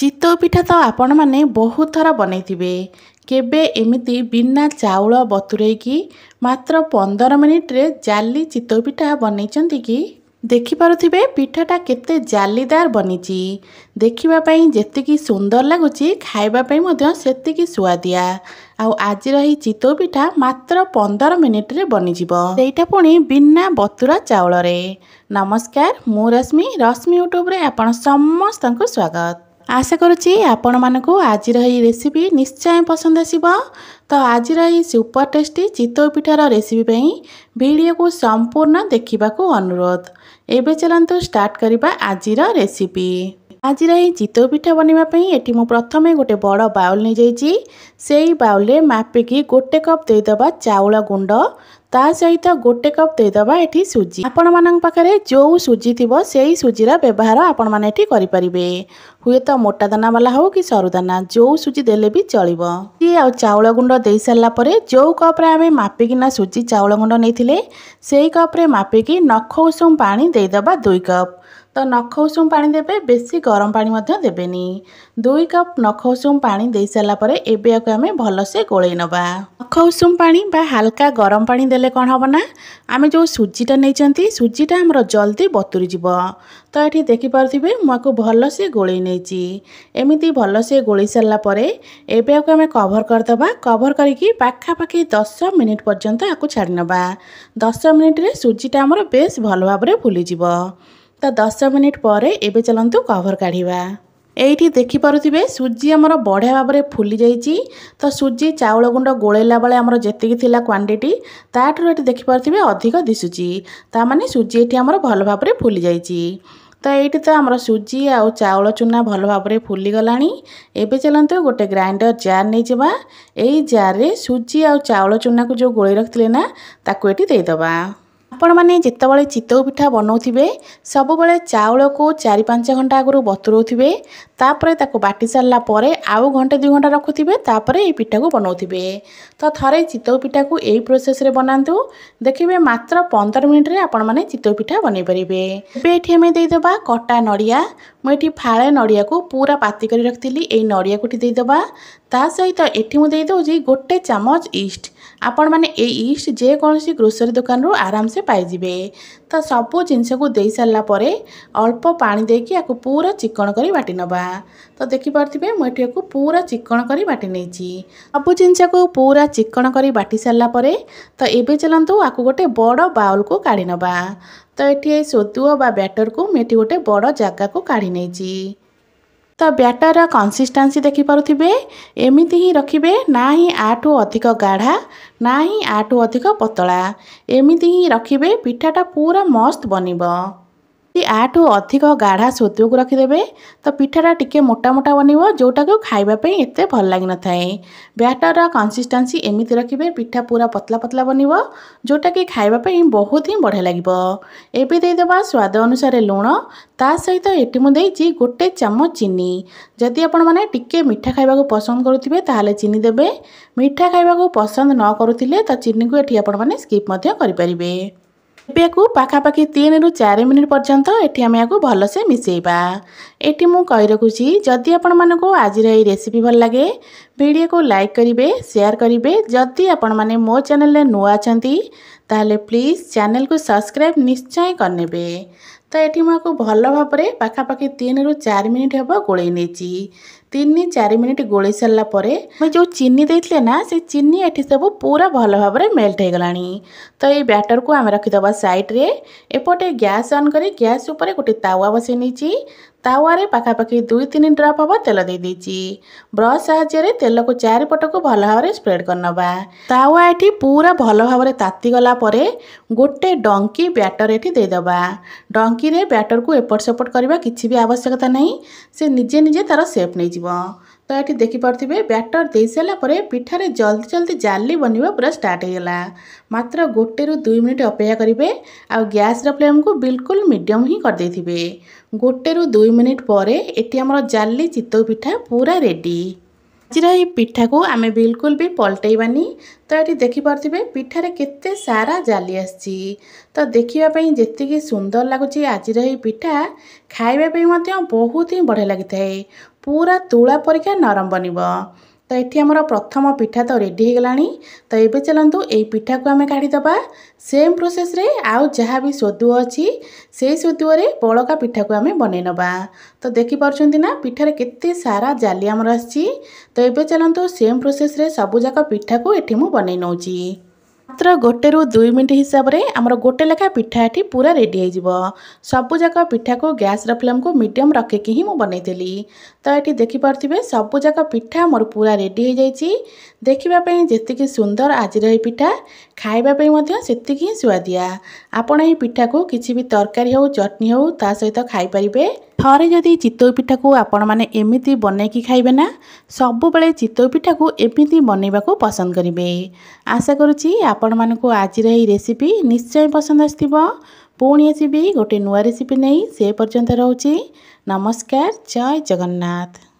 चितौ पिठा तो आपण मैंने बहुत थर बनईथिबे। केबे एमिति बिना चाउल बतुरेकी मात्र 15 मिनिट रे जाली चितौ पिठा बनईचंती कि देखि पारुथिबे पिठाटा केते जालीदार बनीची। देखिबा पई जेतिकी सुंदर लागुची खाइबा पई मध्य सेतिकी सुआदिया। आउ आजिर ही चितौ पिठा मात्र 15 मिनिट रे बनीजिबो, सेटा पुणी बिना बतुरा चाउल रे। नमस्कार, मु रश्मि यूट्यूब रे आपण समस्तंकु स्वागत। आशा करुच्ची आपण मानकु आजिर ही रेसिपी निश्चय पसंद आसीबो। तो आजिर ही सुपर टेस्टी चितौ पिठार रेसिपी पई वीडियो को संपूर्ण देखिबाकू अनुरोध। एबे चलंतु स्टार्ट करिबा आजिर रेसिपी। आजिर ही चितौ पिठा बनिबा पई एटी मु प्रथमे गोटे बड़ बाउल नै जाईची। सेई बाउल रे मापिकी गोटे कप देदबा चाउल गुंड, ता सहित गोटे कप देदबा एठी सुजी। आपण मानक पाखरे जो सुजी थिबो सेई सुजीरा व्यवहार आपण माने एठी करि परिबे। हुए तो मोटा दाना वाला हो कि सरू दाना जो सुजी देले भी चलिबो। सुजी आ चाउल गुंड देई सारला परे जो कप रे आमे मापिकिना सुजी चाउल गुंड नेथिले सेई कप रे मापिकी नख उषुम पानी देदबा 2 कप। तो नख उषुम पानी देबे, बेसी गरम पानी मध्य देबेनी। 2 कप नख उषुम पानी देई सारला परे एबे आके आमे भलसे गोळेई नबा। नख उषुम पानी बा हल्का गरम पानी देले कोन हबो ना, आमे जो सुजीटा नेचंती सुजीटा हमरो जल्दी बतुरी जिवो। तो एठी देखि पारथिबे मुआको भलसे गोळेई नेची। एमिति भलसे गोळेई सारला परे एबे आके आमे कवर करदबा। कवर करिकी पाखा पाखी 10 मिनिट पर्यंत आकु छाडी नबा। 10 मिनिट रे सुजीटा हमरो बेस भल भाबरे फुली जिवो। तो 10 मिनिट पर एबे चलंतु कवर काढ़िबा। एठी देखि पारुथिबे सुजी हमर बढ़िया भाबरे फुली जाईची। तो सुजी चाउल गुंड गोळेला बेले हमर जेतिकी थिला क्वांटिटी ताठरो एठी देखि पारुथिबे अधिक दिसुची। ता माने सुजी एठी हमर भल भाबरे फुली जाईची। तो एठी तो हमर सुजी आ चाउल चूना भल भाबरे फुली गलानी। एबे चलंतु गोटे ग्राइंडर जार नै जिबा। एई जार रे सुजी आ चाउल चूना को जो गोळेई रखथिले ना ताको एठी देई दबा। आपण माने जेतेबेले चितौ पिठा बनौथिबे सब बेले चाउल को 4-5 घंटा आगु बतुरौथिबे। तापरे ताको बाटी सारला परे आउ घंटे 2 घंटा रखुथिबे। तापरे ए पिठा को बनौथिबे। तो थरे चितौ पिठा को एई प्रोसेस रे बनांतु, देखिबे मात्र 15 मिनिट रे आपण माने चितौ पिठा बनै परिबे। एबे एठी हमें देई दबा कटा नडिया। मु एठी फाळे नडिया को पूरा पाती करी रखथिली। एई नडिया को एठी देई दबा। ता सहित एठी मु देई दउजी गोटे चामच ईस्ट। आपण माने ए ईस्ट जे कोनसी ग्रोसरी दुकान रो आराम से पाई जिबे। तो सब जिनस को देई सारला परे अल्प पानी देकी आकु पूरा चिकन करी बाटी नबा। तो देखि पारथिबे मु एठी को पूरा चिकन करी बाटी नेची। सब जिनस को पूरा चिकन करी बाटी सारला परे तो एबे चलंतु आकु गोटे बड़ बाउल को काढी नबा। तो एठी सोतुओ बा बैटर को मेटी गोटे बड़ जागा को काढी नेची। तो बैटर कंसिस्टेंसी देखि पारुथिबे एमिति ही रखिबे, ना ही आठू अधिक गाढ़ा ना ही आठू अधिक पतला। एमिति ही रखिबे पिठाटा पूरा मस्त बनिबो। आठू अधिक गाढ़ा सोतुओ को रखिदेबे तो पिठाटा टिके मोटा मोटा बनिबो, जोटा को खाइबा पे एते भल लागि न थाए। बैटर कंसिस्टेंसी एमिति रखिबे पिठा पूरा पतला पतला बनिबो, जोटा कि खाइबा पे बहुत ही बढ़िया लागिबो। एबे देई देबा स्वाद अनुसार लूण। ता सहित एटी मु देइची गोटे चामच चीनी। जदि आपण माने टिके मीठा खाइबा को पसंद करुथिबे ताहाले चीनी देबे। मीठा खाइबा को पसंद न करुथिले तो चीनी को एटी आपण माने स्किप मध्य करि परिबे। एबे को पाखापाखि 3 रु 4 मिनिट पर्यंत एठी आमे आकु भलसे मिसेइबा। एठी मु कहि रखुची जदि आपण मानको आजिर एई रेसिपी भल लागे वीडियो को लाइक करिवे, शेयर करिवे। जदि आपण माने मो चैनल रे नुआ अछंती ताहाले प्लीज चैनल को सब्सक्राइब निश्चय करनेबे। तो एठी मु आकु भल भाबरे पाखापाखि 3 रु 4 मिनिट हेबो गोळेई नेची। 3-4 मिनिट गोळेई सारला परे मैं जो चीनी देइथले ना से चीनी एठी सब पूरा भल भाबरे मेल्ट हे गलानी। तो ये बैटर को आमे रखि दबा साइड रे। एपटे गैस ऑन करी गैस ऊपर गोटे तावा बसै नेची। तावा रे पाखापाखि 2-3 ड्रॉप हबो तेल दे देची। ब्रश साहाय्य रे तेल को चारिपट को भल भाबरे स्प्रेड करनबा। तावा एठी पूरा भल भाबरे ताती गला परे गोटे डंकी बैटर एठी दे दबा। डंकी रे बैटर को एपट सेपट करबा किछि भी आवश्यकता नहीं, से निजे निजे तार शेप नै जिवो। तो ये देखि पारथिबे बैटर दे सारला परे पिठारे जल्दी जल्दी जाली बनिबा पूरा स्टार्ट हो गला। मात्र 1 रु 2 मिनिट अपेक्षा करिवे। आ गैस रा फ्लेम को बिल्कुल मीडियम ही कर देथिबे। 1 रु 2 मिनिट परे एटी हमर जाली चितौ पिठा पूरा रेडी। ଆଜିର ଏହି ପିଠାକୁ ଆମେ ବିଲକୁଲ ବି ପଲଟେଇବାନି। ତ ଏଠି ଦେଖିପାରୁଥିବେ ପିଠାରେ କେତେ ସାରା ଜାଲି ଆସିଛି। ତ ଦେଖିବା ପାଇଁ ଯେତିକି ସୁନ୍ଦର ଲାଗୁଛି ଆଜିର ଏହି ପିଠା, ଖାଇବା ପାଇଁ ମଧ୍ୟ ବହୁତ ହିଁ ବଢ଼ିଆ ଲାଗିଥାଏ। ପୁରା ତୁଳା ପରିକା ନରମ ବନିବ। ତ ଏଠି ଆମର ପ୍ରଥମ ପିଠା ତ ରେଡ଼ି ହେଇଗଲାଣି। ତ ଏବେ ଚାଲନ୍ତୁ ଏଇ ପିଠାକୁ ଆମେ କାଢ଼ିଦେବା। ସେମ୍ ପ୍ରୋସେସ୍ରେ ଆଉ ଯାହା ବି ସୋଦୁଅ ଅଛି ସେଇ ସୋଦୁଅରେ ବଳକା ପିଠାକୁ ଆମେ ବନେଇ ନେବା। ତ ଦେଖିପାରୁଛନ୍ତି ନା ପିଠାରେ କେତେ ସାରା ଜାଲି ଆମର ଆସିଛି। ତ ଏବେ ଚାଲନ୍ତୁ ସେମ୍ ପ୍ରୋସେସ୍ରେ ସବୁଯାକ ପିଠାକୁ ଏଠି ମୁଁ ବନେଇ ନେଉଛି। ମାତ୍ର 1 ରୁ 2 ମିନିଟ୍ ହିସାବରେ ଆମର ଗୋଟେ ଲେଖା ପିଠା ଏଠି ପୁରା ରେଡ଼ି ହେଇଯିବ। ସବୁଯାକ ପିଠାକୁ ଗ୍ୟାସ୍ର ଫ୍ଲେମ୍କୁ ମିଡ଼ିୟମ୍ ରଖିକି ହିଁ ମୁଁ ବନେଇଥିଲି। ତ ଏଠି ଦେଖିପାରୁଥିବେ ସବୁଯାକ ପିଠା ମୋର ପୁରା ରେଡ଼ି ହେଇଯାଇଛି। ଦେଖିବା ପାଇଁ ଯେତିକି ସୁନ୍ଦର ଆଜିର ଏହି ପିଠା, ଖାଇବା ପାଇଁ ମଧ୍ୟ ସେତିକି ହିଁ ସୁଆଦିଆ। ଆପଣ ଏହି ପିଠାକୁ କିଛି ବି ତରକାରୀ ହେଉ ଚଟଣି ହେଉ ତା ସହିତ ଖାଇପାରିବେ। ଥରେ ଯଦି ଚିତଉ ପିଠାକୁ ଆପଣମାନେ ଏମିତି ବନେଇକି ଖାଇବେ ନା, ସବୁବେଳେ ଚିତଉ ପିଠାକୁ ଏମିତି ବନେଇବାକୁ ପସନ୍ଦ କରିବେ। ଆଶା କରୁଛି ଆପଣମାନଙ୍କୁ ଆଜିର ଏହି ରେସିପି ନିଶ୍ଚୟ ପସନ୍ଦ ଆସିଥିବ। ପୁଣି ଆସିବି ଗୋଟେ ନୂଆ ରେସିପି ନେଇ। ସେ ପର୍ଯ୍ୟନ୍ତ ରହୁଛି। ନମସ୍କାର। ଜୟ ଜଗନ୍ନାଥ।